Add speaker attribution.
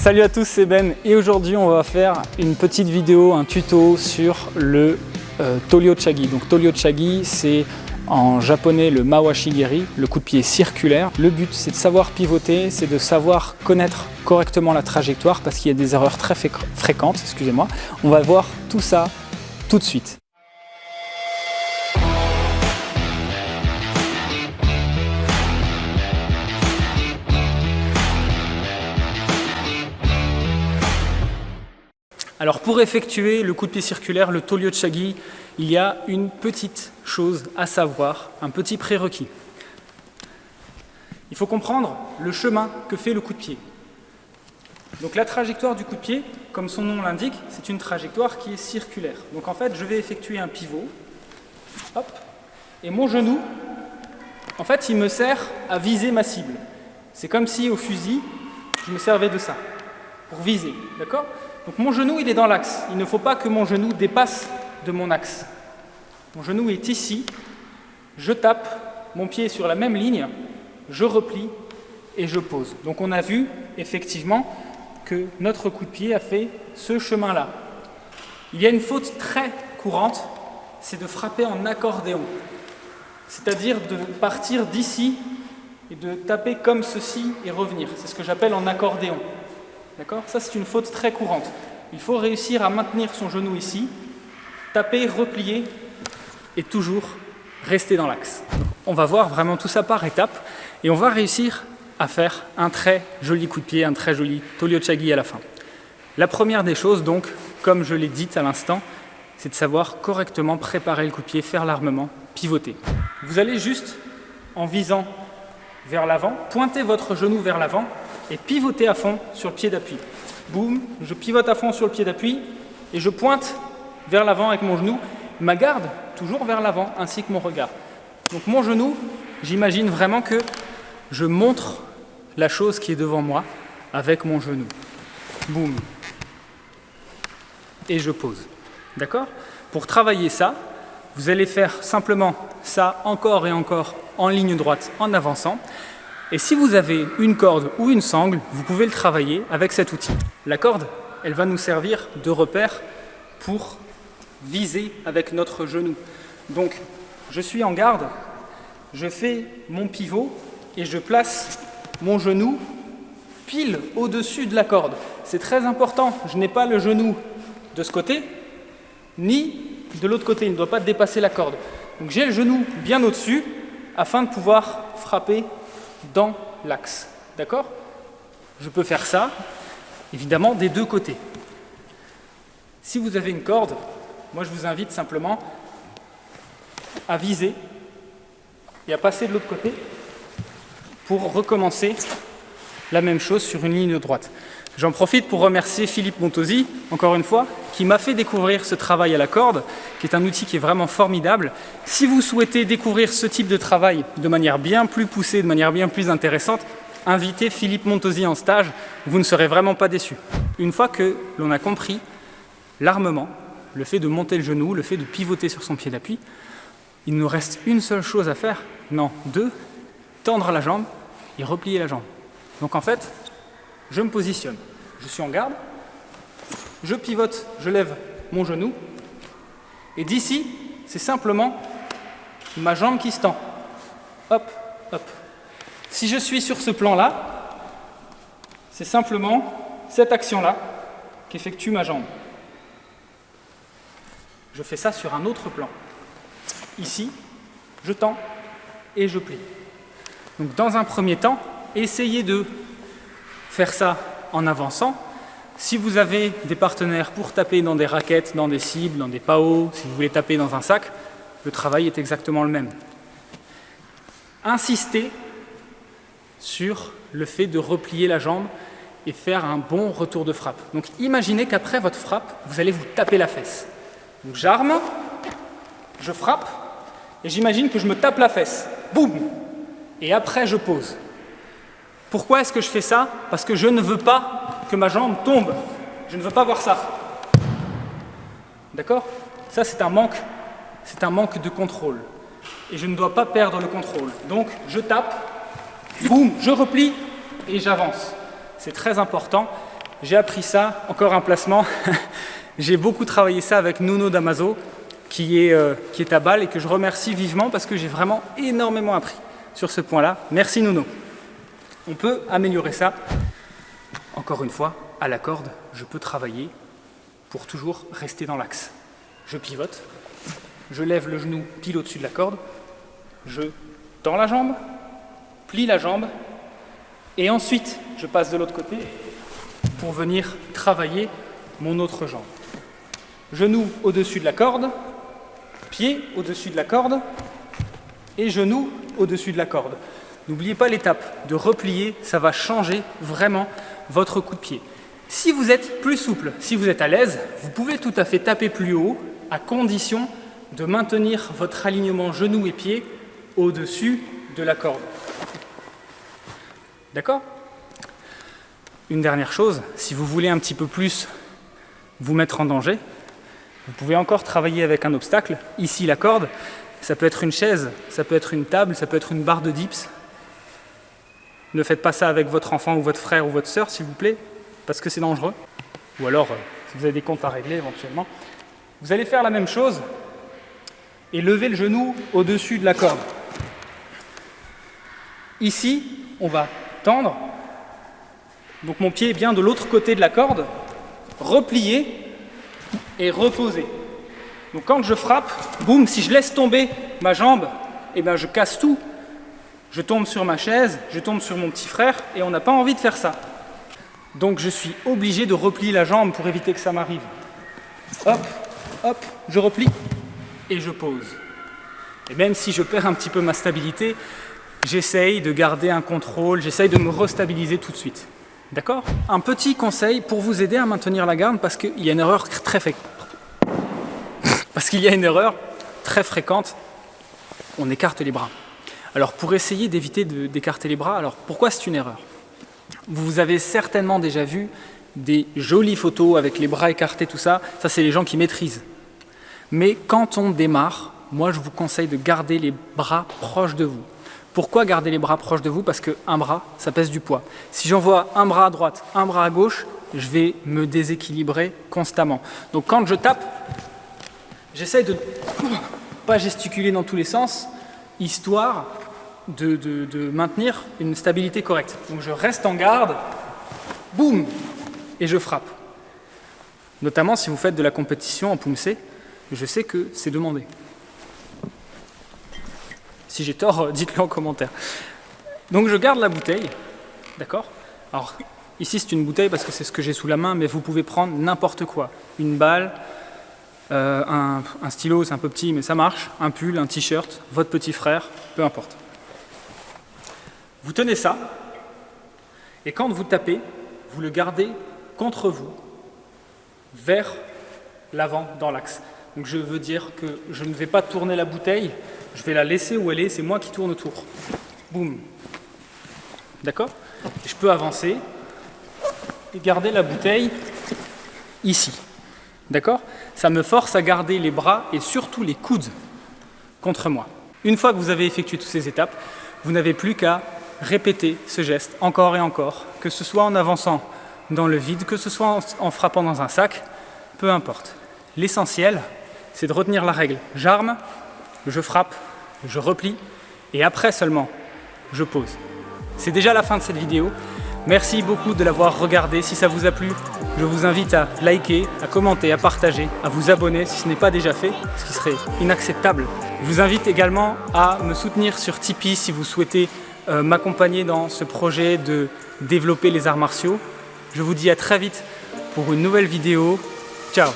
Speaker 1: Salut à tous, c'est Ben et aujourd'hui on va faire une petite vidéo, un tuto sur le Tolyo-chagi. Donc Tolyo-chagi, c'est en japonais le mawashi-geri, le coup de pied circulaire. Le but c'est de savoir pivoter, c'est de savoir connaître correctement la trajectoire parce qu'il y a des erreurs très fréquentes, excusez-moi. On va voir tout ça tout de suite. Alors pour effectuer le coup de pied circulaire, le Tolyo-chagi, il y a une petite chose à savoir, un petit prérequis. Il faut comprendre le chemin que fait le coup de pied. Donc la trajectoire du coup de pied, comme son nom l'indique, c'est une trajectoire qui est circulaire. Donc en fait, je vais effectuer un pivot, hop, et mon genou, en fait, il me sert à viser ma cible. C'est comme si au fusil, je me servais de ça, pour viser, d'accord ? Donc mon genou, il est dans l'axe. Il ne faut pas que mon genou dépasse de mon axe. Mon genou est ici. Je tape, mon pied est sur la même ligne. Je replie et je pose. Donc on a vu effectivement que notre coup de pied a fait ce chemin-là. Il y a une faute très courante, c'est de frapper en accordéon. C'est-à-dire de partir d'ici et de taper comme ceci et revenir. C'est ce que j'appelle en accordéon. D'accord ? Ça, c'est une faute très courante. Il faut réussir à maintenir son genou ici, taper, replier et toujours rester dans l'axe. On va voir vraiment tout ça par étapes et on va réussir à faire un très joli coup de pied, un très joli Tolyo-chagi à la fin. La première des choses, donc, comme je l'ai dit à l'instant, c'est de savoir correctement préparer le coup de pied, faire l'armement, pivoter. Vous allez juste, en visant vers l'avant, pointer votre genou vers l'avant et pivoter à fond sur le pied d'appui. Boum, je pivote à fond sur le pied d'appui et je pointe vers l'avant avec mon genou, ma garde toujours vers l'avant ainsi que mon regard. Donc mon genou, j'imagine vraiment que je montre la chose qui est devant moi avec mon genou. Boum. Et je pose. D'accord ? Pour travailler ça, vous allez faire simplement ça encore et encore en ligne droite en avançant. Et si vous avez une corde ou une sangle, vous pouvez le travailler avec cet outil. La corde, elle va nous servir de repère pour viser avec notre genou. Donc, je suis en garde, je fais mon pivot et je place mon genou pile au-dessus de la corde. C'est très important, je n'ai pas le genou de ce côté, ni de l'autre côté, il ne doit pas dépasser la corde. Donc j'ai le genou bien au-dessus afin de pouvoir frapper dans l'axe. D'accord ? Je peux faire ça, évidemment, des deux côtés. Si vous avez une corde, moi je vous invite simplement à viser et à passer de l'autre côté pour recommencer la même chose sur une ligne droite. J'en profite pour remercier Philippe Montosi, encore une fois, qui m'a fait découvrir ce travail à la corde, qui est un outil qui est vraiment formidable. Si vous souhaitez découvrir ce type de travail de manière bien plus poussée, de manière bien plus intéressante, invitez Philippe Montosi en stage, vous ne serez vraiment pas déçus. Une fois que l'on a compris l'armement, le fait de monter le genou, le fait de pivoter sur son pied d'appui, il nous reste une seule chose à faire, non, deux, tendre la jambe et replier la jambe. Donc en fait, je me positionne, je suis en garde, je pivote, je lève mon genou, et d'ici, c'est simplement ma jambe qui se tend. Hop, hop. Si je suis sur ce plan-là, c'est simplement cette action-là qu'effectue ma jambe. Je fais ça sur un autre plan. Ici, je tends et je plie. Donc dans un premier temps, essayez de faire ça en avançant. Si vous avez des partenaires pour taper dans des raquettes, dans des cibles, dans des PAO, si vous voulez taper dans un sac, le travail est exactement le même. Insistez sur le fait de replier la jambe et faire un bon retour de frappe. Donc imaginez qu'après votre frappe, vous allez vous taper la fesse. Donc j'arme, je frappe et j'imagine que je me tape la fesse. Boum! Et après je pose. Pourquoi est-ce que je fais ça ? Parce que je ne veux pas que ma jambe tombe. Je ne veux pas voir ça. D'accord ? Ça, c'est un manque de contrôle. Et je ne dois pas perdre le contrôle. Donc, je tape, boum, je replie et j'avance. C'est très important. j'ai appris ça, encore un placement. J'ai beaucoup travaillé ça avec Nuno Damaso, qui est à Bâle et que je remercie vivement parce que j'ai vraiment énormément appris sur ce point-là. Merci Nuno. On peut améliorer ça. Encore une fois, à la corde, je peux travailler pour toujours rester dans l'axe. Je pivote, je lève le genou pile au-dessus de la corde, je tends la jambe, plie la jambe, et ensuite je passe de l'autre côté pour venir travailler mon autre jambe. Genou au-dessus de la corde, pied au-dessus de la corde, et genou au-dessus de la corde. N'oubliez pas l'étape de replier, ça va changer vraiment votre coup de pied. Si vous êtes plus souple, si vous êtes à l'aise, vous pouvez tout à fait taper plus haut, à condition de maintenir votre alignement genou et pied au-dessus de la corde. D'accord ? Une dernière chose, si vous voulez un petit peu plus vous mettre en danger, vous pouvez encore travailler avec un obstacle. Ici, la corde, ça peut être une chaise, ça peut être une table, ça peut être une barre de dips. Ne faites pas ça avec votre enfant ou votre frère ou votre sœur, s'il vous plaît, parce que c'est dangereux. Ou alors, si vous avez des comptes à régler éventuellement. Vous allez faire la même chose et lever le genou au-dessus de la corde. Ici, on va tendre. Donc mon pied est bien de l'autre côté de la corde, replier et reposer. Donc quand je frappe, boum, si je laisse tomber ma jambe, eh ben je casse tout. Je tombe sur ma chaise, je tombe sur mon petit frère et on n'a pas envie de faire ça. Donc je suis obligé de replier la jambe pour éviter que ça m'arrive. Hop, hop, je replie et je pose. Et même si je perds un petit peu ma stabilité, j'essaye de garder un contrôle, j'essaye de me restabiliser tout de suite. D'accord ? Un petit conseil pour vous aider à maintenir la garde parce qu'il y a une erreur très fréquente, on écarte les bras. Alors pour essayer d'éviter d'écarter les bras, alors pourquoi c'est une erreur ? Vous avez certainement déjà vu des jolies photos avec les bras écartés, tout ça, ça c'est les gens qui maîtrisent. Mais quand on démarre, moi je vous conseille de garder les bras proches de vous. Pourquoi garder les bras proches de vous ? Parce qu'un bras, ça pèse du poids. Si j'envoie un bras à droite, un bras à gauche, je vais me déséquilibrer constamment. Donc quand je tape, j'essaye de ne pas gesticuler dans tous les sens, histoire de maintenir une stabilité correcte. Donc je reste en garde, boum, et je frappe. Notamment si vous faites de la compétition en Poomsé, je sais que c'est demandé. Si j'ai tort, dites-le en commentaire. Donc je garde la bouteille, d'accord ? Alors ici c'est une bouteille parce que c'est ce que j'ai sous la main, mais vous pouvez prendre n'importe quoi. Une balle, un stylo, c'est un peu petit mais ça marche, un pull, un t-shirt, votre petit frère, peu importe. Vous tenez ça, et quand vous tapez, vous le gardez contre vous, vers l'avant, dans l'axe. Donc je veux dire que je ne vais pas tourner la bouteille, je vais la laisser où elle est, c'est moi qui tourne autour. Boum. D'accord ? Et je peux avancer et garder la bouteille ici. D'accord ? Ça me force à garder les bras et surtout les coudes contre moi. Une fois que vous avez effectué toutes ces étapes, vous n'avez plus qu'à répéter ce geste encore et encore, que ce soit en avançant dans le vide, que ce soit en frappant dans un sac, peu importe. L'essentiel, c'est de retenir la règle. J'arme, je frappe, je replie, et après seulement, je pose. C'est déjà la fin de cette vidéo. Merci beaucoup de l'avoir regardé. Si ça vous a plu, je vous invite à liker, à commenter, à partager, à vous abonner si ce n'est pas déjà fait, ce qui serait inacceptable. Je vous invite également à me soutenir sur Tipeee si vous souhaitez m'accompagner dans ce projet de développer les arts martiaux. Je vous dis à très vite pour une nouvelle vidéo. Ciao!